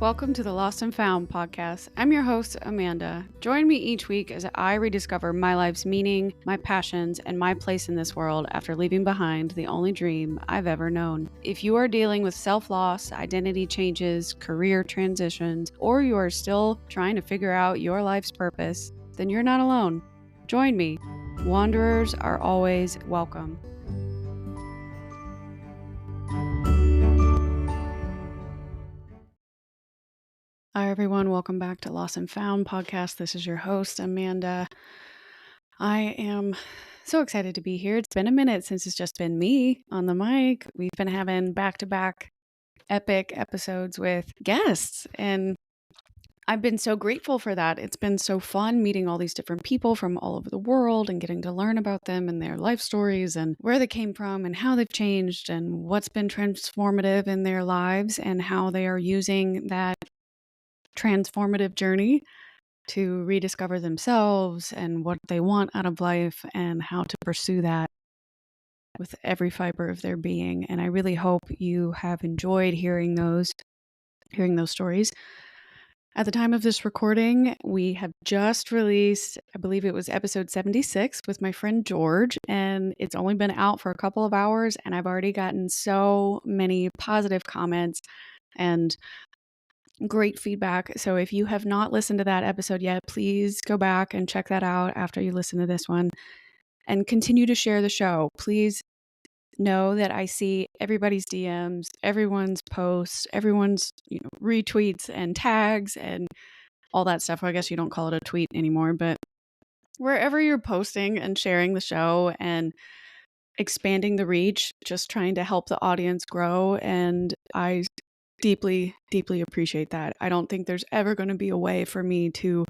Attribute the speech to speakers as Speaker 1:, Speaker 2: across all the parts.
Speaker 1: Welcome to the Lost and Found podcast. I'm your host, Amanda. Join me each week as I rediscover my life's meaning, my passions, and my place in this world after leaving behind the only dream I've ever known. If you are dealing with self-loss, identity changes, career transitions, or you are still trying to figure out your life's purpose, then you're not alone. Join me. Wanderers are always welcome. Hi, everyone. Welcome back to Lost and Found podcast. This is your host, Amanda. I am so excited to be here. It's been a minute since it's just been me on the mic. We've been having back-to-back epic episodes with guests, and I've been so grateful for that. It's been so fun meeting all these different people from all over the world and getting to learn about them and their life stories and where they came from and how they've changed and what's been transformative in their lives and how they are using that transformative journey to rediscover themselves and what they want out of life and how to pursue that with every fiber of their being. And I really hope you have enjoyed hearing those stories. At the time of this recording, we have just released, I believe it was episode 76 with my friend George, and it's only been out for a couple of hours, and I've already gotten so many positive comments and great feedback. So if you have not listened to that episode yet, please go back and check that out after you listen to this one and continue to share the show. Please know that I see everybody's DMs, everyone's posts, everyone's retweets and tags and all that stuff. Well, I guess you don't call it a tweet anymore, but wherever you're posting and sharing the show and expanding the reach, just trying to help the audience grow. And I deeply, deeply appreciate that. I don't think there's ever going to be a way for me to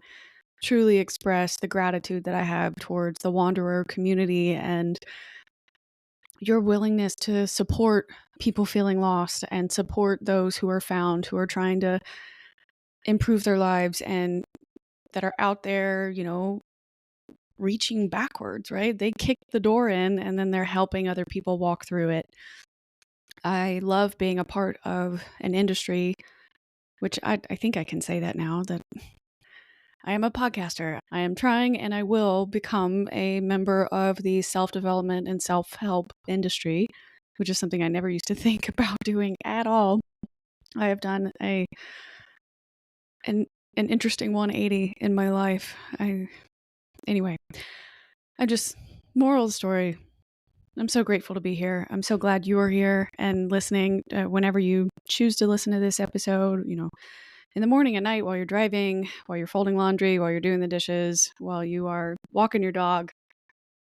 Speaker 1: truly express the gratitude that I have towards the Wanderer community and your willingness to support people feeling lost and support those who are found, who are trying to improve their lives and that are out there, reaching backwards, right? They kick the door in and then they're helping other people walk through it. I love being a part of an industry, which I think I can say that now, that I am a podcaster. I am trying and I will become a member of the self-development and self-help industry, which is something I never used to think about doing at all. I have done an interesting 180 in my life. Moral of the story, I'm so grateful to be here. I'm so glad you are here and listening whenever you choose to listen to this episode, in the morning, at night, while you're driving, while you're folding laundry, while you're doing the dishes, while you are walking your dog,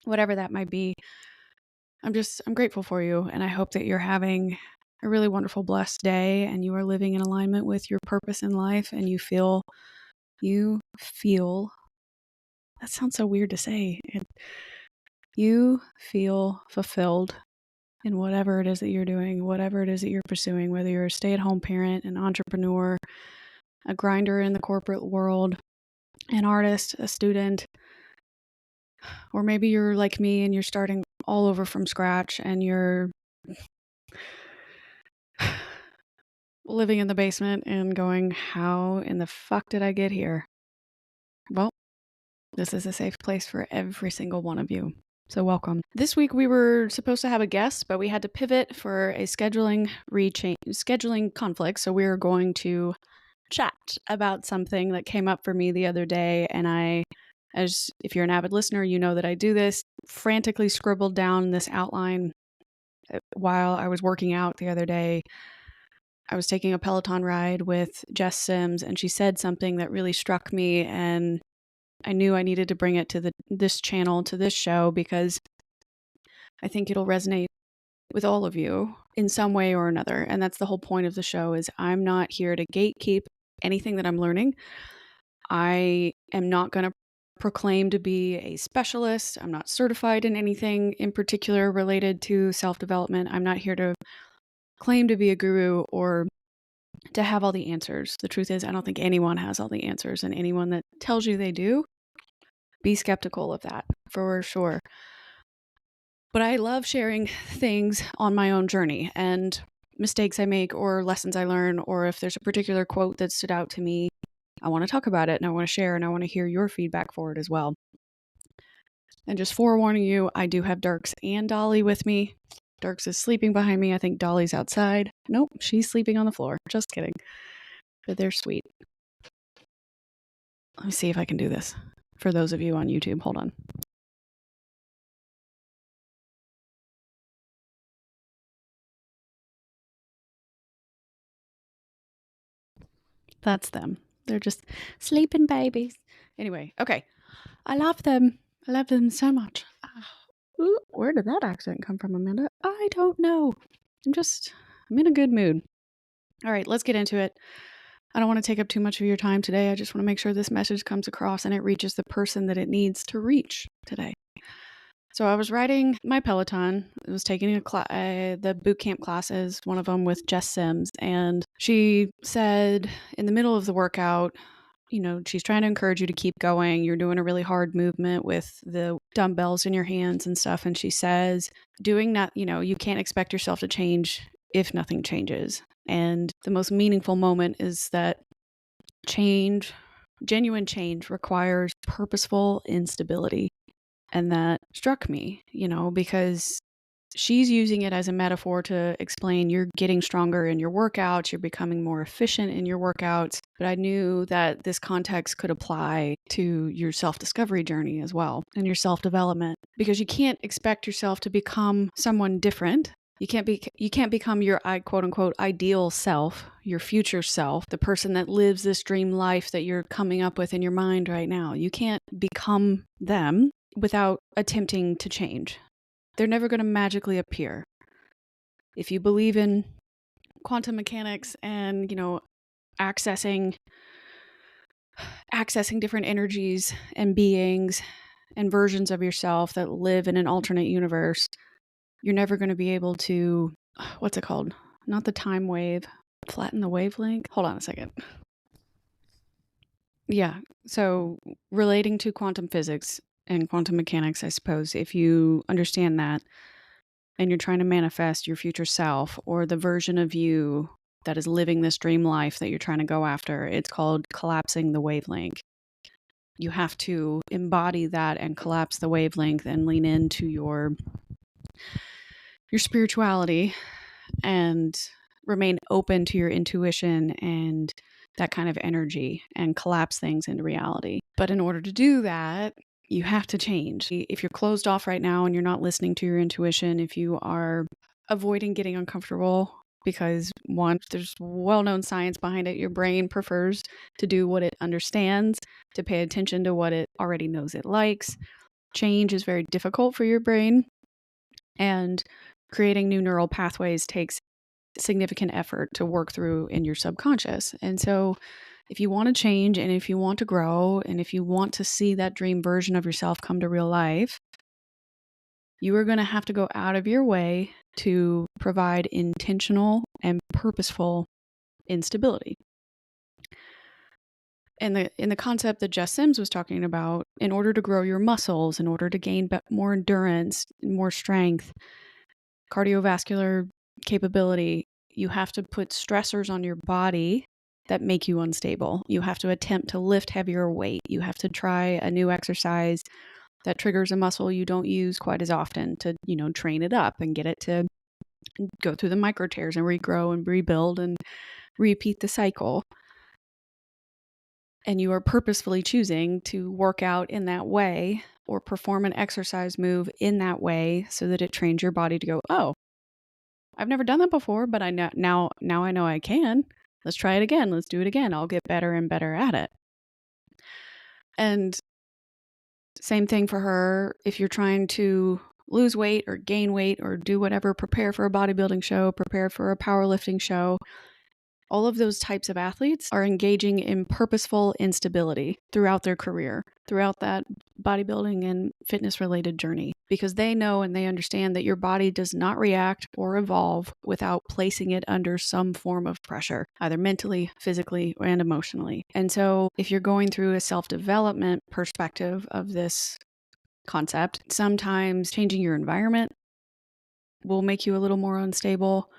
Speaker 1: whatever that might be. I'm grateful for you. And I hope that you're having a really wonderful, blessed day and you are living in alignment with your purpose in life and you feel, that sounds so weird to say. You feel fulfilled in whatever it is that you're doing, whatever it is that you're pursuing, whether you're a stay-at-home parent, an entrepreneur, a grinder in the corporate world, an artist, a student, or maybe you're like me and you're starting all over from scratch and you're living in the basement and going, how in the fuck did I get here? Well, this is a safe place for every single one of you. So welcome. This week we were supposed to have a guest, but we had to pivot for a scheduling conflict. So we're going to chat about something that came up for me the other day. And if you're an avid listener, you know that I do this, frantically scribbled down this outline while I was working out the other day. I was taking a Peloton ride with Jess Sims, and she said something that really struck me, and I knew I needed to bring it to this channel, to this show, because I think it'll resonate with all of you in some way or another. And that's the whole point of the show, is I'm not here to gatekeep anything that I'm learning. I am not going to proclaim to be a specialist. I'm not certified in anything in particular related to self-development. I'm not here to claim to be a guru or to have all the answers. The truth is, I don't think anyone has all the answers, and anyone that tells you they do, be skeptical of that for sure. But I love sharing things on my own journey, and mistakes I make or lessons I learn, or if there's a particular quote that stood out to me, I want to talk about it and I want to share and I want to hear your feedback for it as well. And just forewarning you, I do have Darks and Dolly with me. Darks is sleeping behind me. I think Dolly's outside. Nope, she's sleeping on the floor. Just kidding. But they're sweet. Let me see if I can do this for those of you on YouTube. Hold on. That's them. They're just sleeping babies. Anyway, okay. I love them. I love them so much. Ooh, where did that accent come from, Amanda? I don't know. I'm in a good mood. All right, let's get into it. I don't want to take up too much of your time today. I just want to make sure this message comes across and it reaches the person that it needs to reach today. So I was riding my Peloton. I was taking the boot camp classes, one of them with Jess Sims, and she said in the middle of the workout, she's trying to encourage you to keep going. You're doing a really hard movement with the dumbbells in your hands and stuff. And she says, doing that, you can't expect yourself to change if nothing changes. And the most meaningful moment is that genuine change requires purposeful instability. And that struck me, because she's using it as a metaphor to explain you're getting stronger in your workouts, you're becoming more efficient in your workouts. But I knew that this context could apply to your self-discovery journey as well and your self-development, because you can't expect yourself to become someone different. You can't become your quote unquote ideal self, your future self, the person that lives this dream life that you're coming up with in your mind right now. You can't become them without attempting to change. They're never going to magically appear. If you believe in quantum mechanics and, accessing different energies and beings and versions of yourself that live in an alternate universe, you're never going to be able to, what's it called? Not the time wave, flatten the wavelength. Hold on a second. Yeah. So relating to quantum physics and quantum mechanics, I suppose, if you understand that and you're trying to manifest your future self or the version of you that is living this dream life that you're trying to go after, it's called collapsing the wavelength. You have to embody that and collapse the wavelength and lean into your spirituality and remain open to your intuition and that kind of energy and collapse things into reality. But in order to do that, you have to change. If you're closed off right now and you're not listening to your intuition, if you are avoiding getting uncomfortable because one, there's well-known science behind it, your brain prefers to do what it understands, to pay attention to what it already knows it likes. Change is very difficult for your brain, and creating new neural pathways takes significant effort to work through in your subconscious. And so if you want to change and if you want to grow and if you want to see that dream version of yourself come to real life, you are going to have to go out of your way to provide intentional and purposeful instability. And in the concept that Jess Sims was talking about, in order to grow your muscles, in order to gain more endurance, more strength, cardiovascular capability, you have to put stressors on your body that make you unstable. You have to attempt to lift heavier weight. You have to try a new exercise that triggers a muscle you don't use quite as often to, train it up and get it to go through the micro tears and regrow and rebuild and repeat the cycle. And you are purposefully choosing to work out in that way or perform an exercise move in that way so that it trains your body to go, oh, I've never done that before, but I know now I know I can. Let's try it again. Let's do it again. I'll get better and better at it. And same thing for her. If you're trying to lose weight or gain weight or do whatever, prepare for a bodybuilding show, prepare for a powerlifting show, all of those types of athletes are engaging in purposeful instability throughout their career, throughout that bodybuilding and fitness related journey, because they know and they understand that your body does not react or evolve without placing it under some form of pressure, either mentally, physically, and emotionally. And so if you're going through a self-development perspective of this concept, sometimes changing your environment will make you a little more unstable,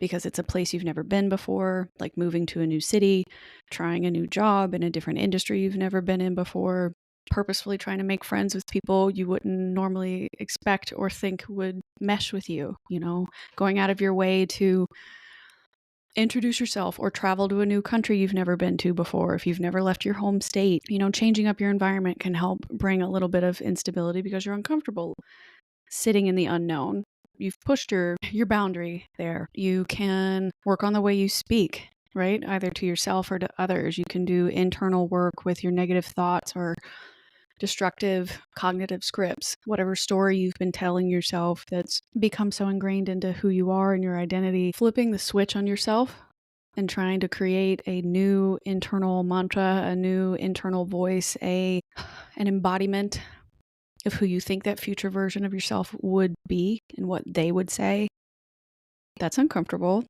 Speaker 1: because it's a place you've never been before, like moving to a new city, trying a new job in a different industry you've never been in before, purposefully trying to make friends with people you wouldn't normally expect or think would mesh with you, going out of your way to introduce yourself or travel to a new country you've never been to before. If you've never left your home state, changing up your environment can help bring a little bit of instability because you're uncomfortable sitting in the unknown. You've pushed your boundary there. You can work on the way you speak, right? Either to yourself or to others. You can do internal work with your negative thoughts or destructive cognitive scripts, whatever story you've been telling yourself that's become so ingrained into who you are and your identity. Flipping the switch on yourself and trying to create a new internal mantra, a new internal voice, an embodiment of who you think that future version of yourself would be and what they would say. That's uncomfortable.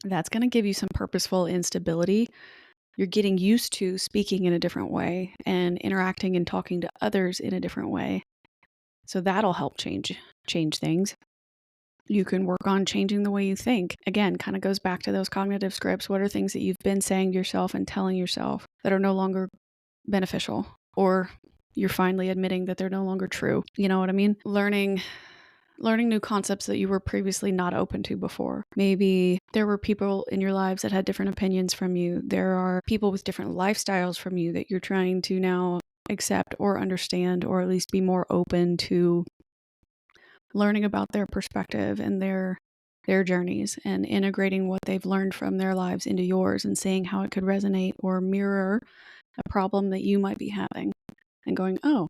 Speaker 1: That's going to give you some purposeful instability. You're getting used to speaking in a different way and interacting and talking to others in a different way. So that'll help change things. You can work on changing the way you think. Again, kind of goes back to those cognitive scripts. What are things that you've been saying to yourself and telling yourself that are no longer beneficial, or you're finally admitting that they're no longer true? You know what I mean? Learning new concepts that you were previously not open to before. Maybe there were people in your lives that had different opinions from you. There are people with different lifestyles from you that you're trying to now accept or understand, or at least be more open to learning about their perspective and their journeys, and integrating what they've learned from their lives into yours and seeing how it could resonate or mirror a problem that you might be having, and going, oh,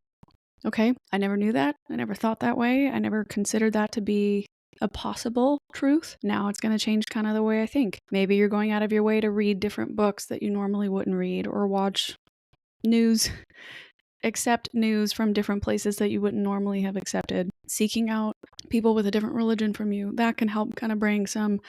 Speaker 1: okay, I never knew that. I never thought that way. I never considered that to be a possible truth. Now it's going to change kind of the way I think. Maybe you're going out of your way to read different books that you normally wouldn't read, or watch news, accept news from different places that you wouldn't normally have accepted. Seeking out people with a different religion from you, that can help kind of bring some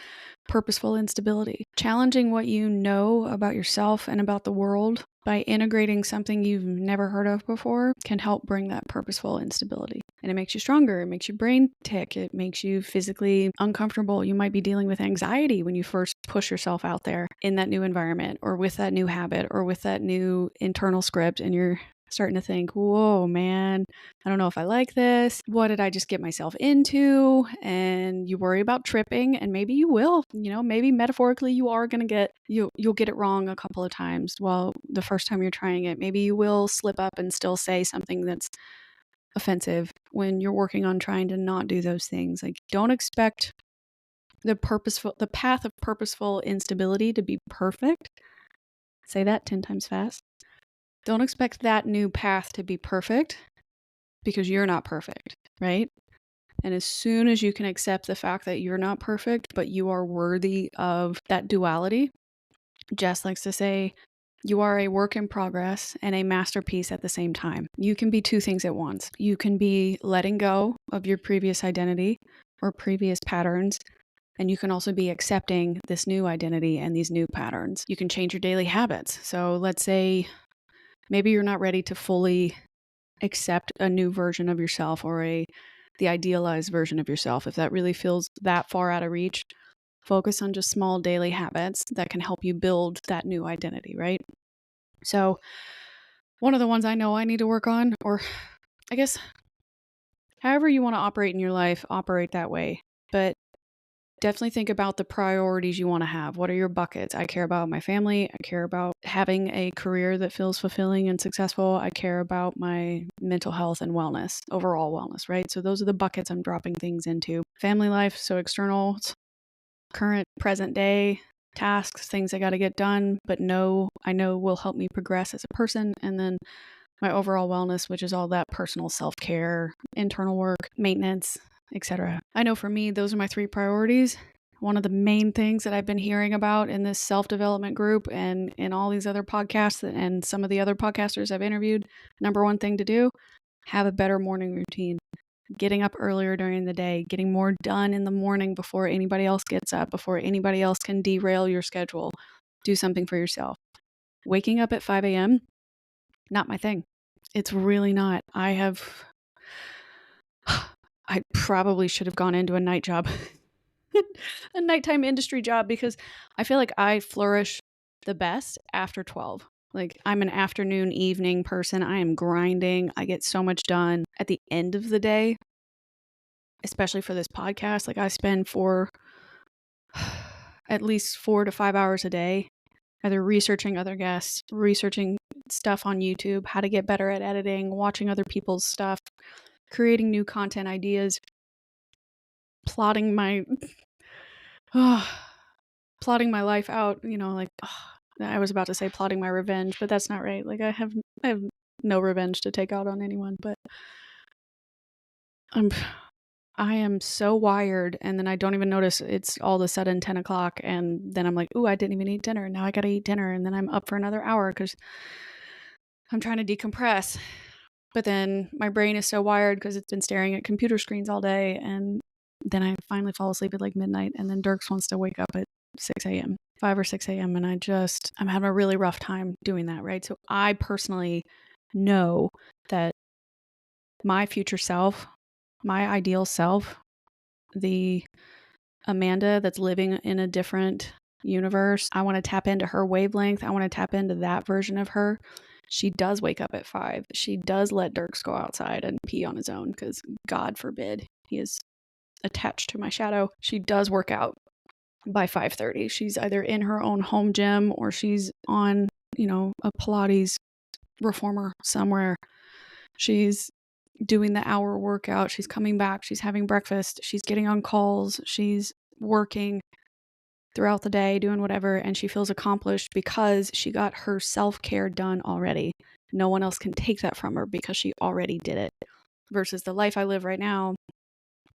Speaker 1: purposeful instability. Challenging what you know about yourself and about the world by integrating something you've never heard of before can help bring that purposeful instability. And it makes you stronger. It makes your brain tick. It makes you physically uncomfortable. You might be dealing with anxiety when you first push yourself out there in that new environment, or with that new habit, or with that new internal script, and you're starting to think, whoa, man, I don't know if I like this. What did I just get myself into? And you worry about tripping, and maybe you will, maybe metaphorically you are going to you'll get it wrong a couple of times. Well, the first time you're trying it, maybe you will slip up and still say something that's offensive when you're working on trying to not do those things. Like, don't expect the path of purposeful instability to be perfect. Say that 10 times fast. Don't expect that new path to be perfect, because you're not perfect, right? And as soon as you can accept the fact that you're not perfect, but you are worthy of that duality, Jess likes to say, you are a work in progress and a masterpiece at the same time. You can be two things at once. You can be letting go of your previous identity or previous patterns, and you can also be accepting this new identity and these new patterns. You can change your daily habits. So let's say maybe you're not ready to fully accept a new version of yourself, or the idealized version of yourself. If that really feels that far out of reach, focus on just small daily habits that can help you build that new identity, right? So one of the ones I know I need to work on, or I guess however you want to operate in your life, operate that way. But definitely think about the priorities you want to have. What are your buckets? I care about my family. I care about having a career that feels fulfilling and successful. I care about my mental health and wellness, overall wellness, right? So those are the buckets I'm dropping things into. Family life, so external, current, present day tasks, things I got to get done, but I know will help me progress as a person. And then my overall wellness, which is all that personal self-care, internal work, maintenance, etc. I know for me, those are my 3 priorities. One of the main things that I've been hearing about in this self-development group and in all these other podcasts and some of the other podcasters I've interviewed, number 1 thing to do, have a better morning routine. Getting up earlier during the day, getting more done in the morning before anybody else gets up, before anybody else can derail your schedule. Do something for yourself. Waking up at 5 a.m., not my thing. It's really not. I probably should have gone into a night job a nighttime industry job because I feel like I flourish the best after 12. Like I'm an afternoon, evening person. I am grinding. I get so much done at the end of the day, especially for this podcast. Like I spend at least 4 to 5 hours a day, either researching other guests, researching stuff on YouTube, how to get better at editing, watching other people's stuff, creating new content ideas, plotting my plotting my life out, like I was about to say plotting my revenge, but that's not right. Like I have no revenge to take out on anyone, but I'm I am so wired, and then I don't even notice it's all of a sudden 10 o'clock, and then I'm like, ooh, I didn't even eat dinner. Now I gotta eat dinner, and then I'm up for another hour because I'm trying to decompress. But then my brain is so wired because it's been staring at computer screens all day, and then I finally fall asleep at like midnight, and then Dirks wants to wake up at 6 a.m., 5 or 6 a.m., and I'm having a really rough time doing that, right? So I personally know that my future self, my ideal self, the Amanda that's living in a different universe, I want to tap into her wavelength. I want to tap into that version of her. She does wake up at 5. She does let Dirks go outside and pee on his own because God forbid he is attached to my shadow. She does work out by 5:30. She's either in her own home gym or she's on, a Pilates reformer somewhere. She's doing the hour workout. She's coming back. She's having breakfast. She's getting on calls. She's working throughout the day, doing whatever, and she feels accomplished because she got her self-care done already. No one else can take that from her because she already did it. Versus the life I live right now,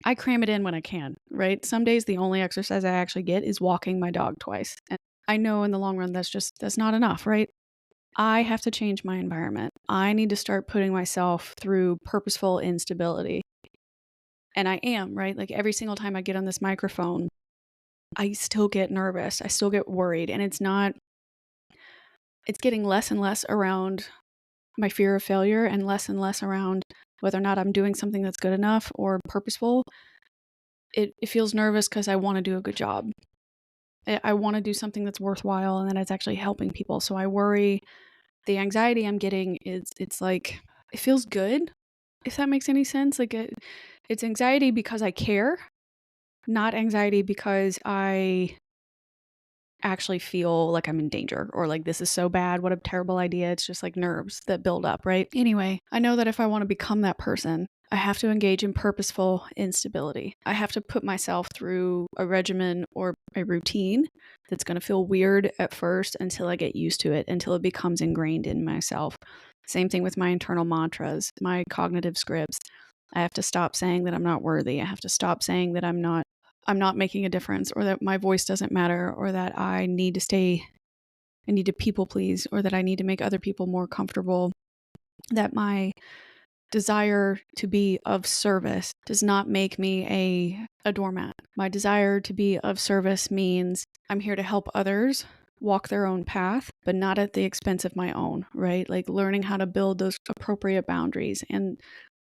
Speaker 1: I cram it in when I can, right? Some days the only exercise I actually get is walking my dog twice. And I know in the long run that's not enough, right? I have to change my environment. I need to start putting myself through purposeful instability. And I am, right? Like every single time I get on this microphone, I still get nervous. I still get worried. And it's getting less and less around my fear of failure and less around whether or not I'm doing something that's good enough or purposeful. It feels nervous because I want to do a good job. I want to do something that's worthwhile and that it's actually helping people. So I worry the anxiety I'm getting it's like, it feels good, if that makes any sense. Like it's anxiety because I care, not anxiety because I actually feel like I'm in danger or like this is so bad. What a terrible idea. It's just like nerves that build up, right? Anyway, I know that if I want to become that person, I have to engage in purposeful instability. I have to put myself through a regimen or a routine that's going to feel weird at first until I get used to it, until it becomes ingrained in myself. Same thing with my internal mantras, my cognitive scripts. I have to stop saying that I'm not worthy. I have to stop saying that I'm not making a difference, or that my voice doesn't matter, or that I need to people please, or that I need to make other people more comfortable, that my desire to be of service does not make me a doormat. My desire to be of service means I'm here to help others walk their own path, but not at the expense of my own, right? Like learning how to build those appropriate boundaries and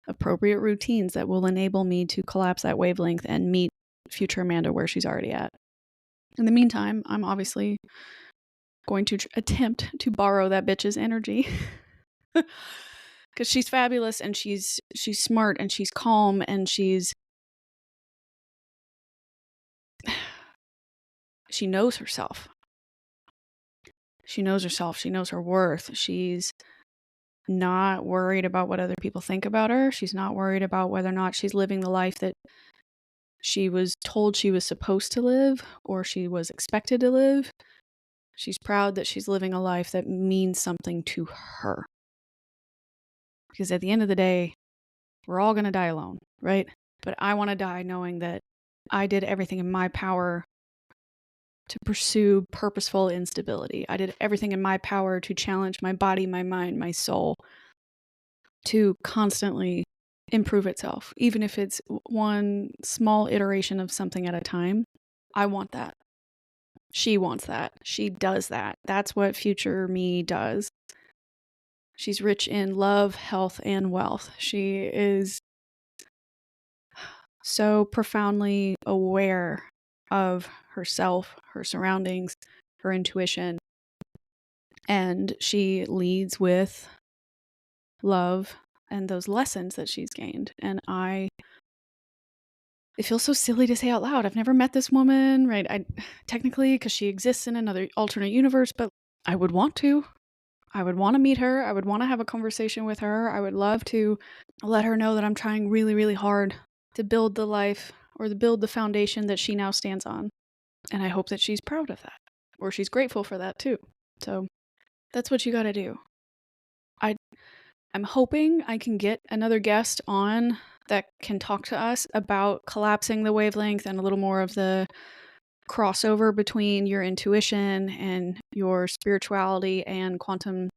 Speaker 1: appropriate routines that will enable me to collapse that wavelength and meet future Amanda where she's already at. In the meantime, I'm obviously going to attempt to borrow that bitch's energy because she's fabulous and she's smart and she's calm and she knows herself. She knows herself. She knows her worth. She's not worried about what other people think about her. She's not worried about whether or not she's living the life that she was told she was supposed to live or she was expected to live. She's proud that she's living a life that means something to her. Because at the end of the day, we're all going to die alone, right? But I want to die knowing that I did everything in my power to pursue purposeful instability. I did everything in my power to challenge my body, my mind, my soul to constantly improve itself, even if it's one small iteration of something at a time. I want that. She wants that. She does that. That's what future me does. She's rich in love, health, and wealth. She is so profoundly aware of herself, her surroundings, her intuition. And she leads with love and those lessons that she's gained. And it feels so silly to say out loud. I've never met this woman, right? Technically, because she exists in another alternate universe, but I would want to. I would want to meet her. I would want to have a conversation with her. I would love to let her know that I'm trying really, really hard to build the life or to build the foundation that she now stands on. And I hope that she's proud of that, or she's grateful for that too. So that's what you got to do. I'm hoping I can get another guest on that can talk to us about collapsing the wavelength and a little more of the crossover between your intuition and your spirituality and quantum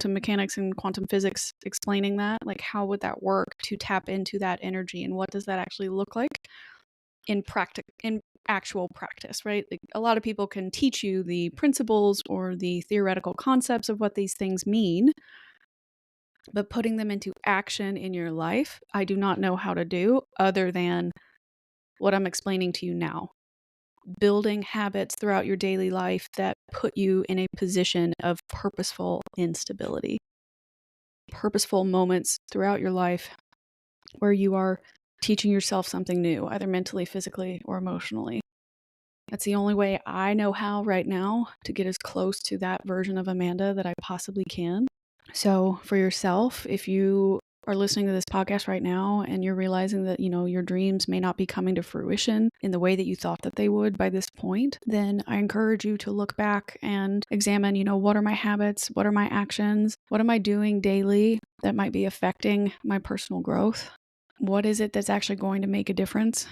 Speaker 1: mechanics and quantum physics, explaining that. Like, how would that work to tap into that energy, and what does that actually look like in actual practice, right? Like, a lot of people can teach you the principles or the theoretical concepts of what these things mean, but putting them into action in your life, I do not know how to do other than what I'm explaining to you now. Building habits throughout your daily life that put you in a position of purposeful instability. Purposeful moments throughout your life where you are teaching yourself something new, either mentally, physically, or emotionally. That's the only way I know how right now to get as close to that version of Amanda that I possibly can. So for yourself, if you are listening to this podcast right now and you're realizing that, your dreams may not be coming to fruition in the way that you thought that they would by this point, then I encourage you to look back and examine, what are my habits? What are my actions? What am I doing daily that might be affecting my personal growth? What is it that's actually going to make a difference?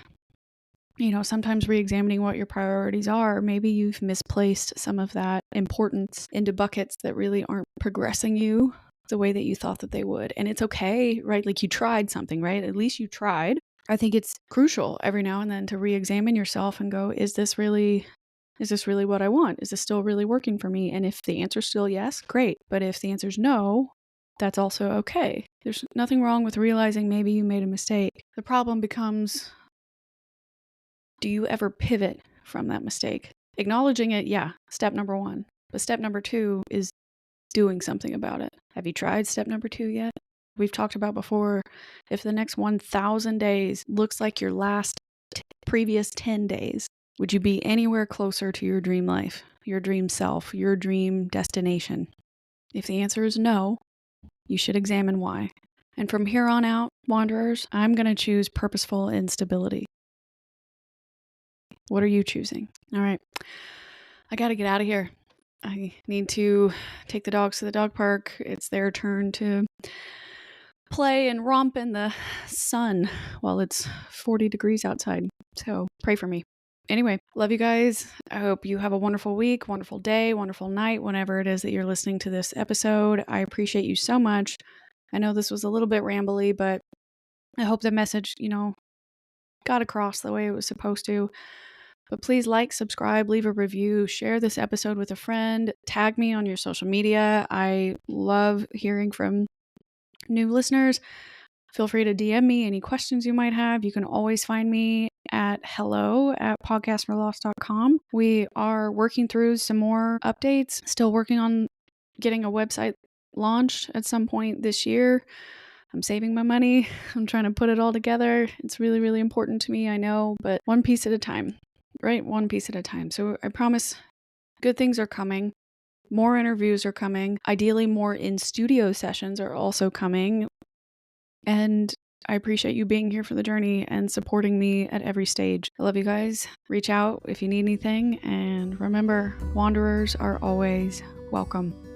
Speaker 1: Sometimes re-examining what your priorities are, maybe you've misplaced some of that importance into buckets that really aren't progressing you the way that you thought that they would. And it's okay, right? Like, you tried something, right? At least you tried. I think it's crucial every now and then to re-examine yourself and go, is this really what I want? Is this still really working for me? And if the answer's still yes, great. But if the answer's no, that's also okay. There's nothing wrong with realizing maybe you made a mistake. The problem becomes, do you ever pivot from that mistake? Acknowledging it, yeah, step number 1. But step number 2 is doing something about it. Have you tried step number 2 yet? We've talked about before, if the next 1,000 days looks like your last previous 10 days, would you be anywhere closer to your dream life, your dream self, your dream destination? If the answer is no, you should examine why. And from here on out, wanderers, I'm going to choose purposeful instability. What are you choosing? All right. I got to get out of here. I need to take the dogs to the dog park. It's their turn to play and romp in the sun while it's 40 degrees outside. So pray for me. Anyway, love you guys. I hope you have a wonderful week, wonderful day, wonderful night, whenever it is that you're listening to this episode. I appreciate you so much. I know this was a little bit rambly, but I hope the message, got across the way it was supposed to. But please like, subscribe, leave a review, share this episode with a friend, tag me on your social media. I love hearing from new listeners. Feel free to DM me any questions you might have. You can always find me at hello@podcastforlost.com. We are working through some more updates, still working on getting a website launched at some point this year. I'm saving my money. I'm trying to put it all together. It's really, really important to me, I know, but one piece at a time, right? One piece at a time. So I promise good things are coming. More interviews are coming. Ideally, more in-studio sessions are also coming. And I appreciate you being here for the journey and supporting me at every stage. I love you guys. Reach out if you need anything. And remember, wanderers are always welcome.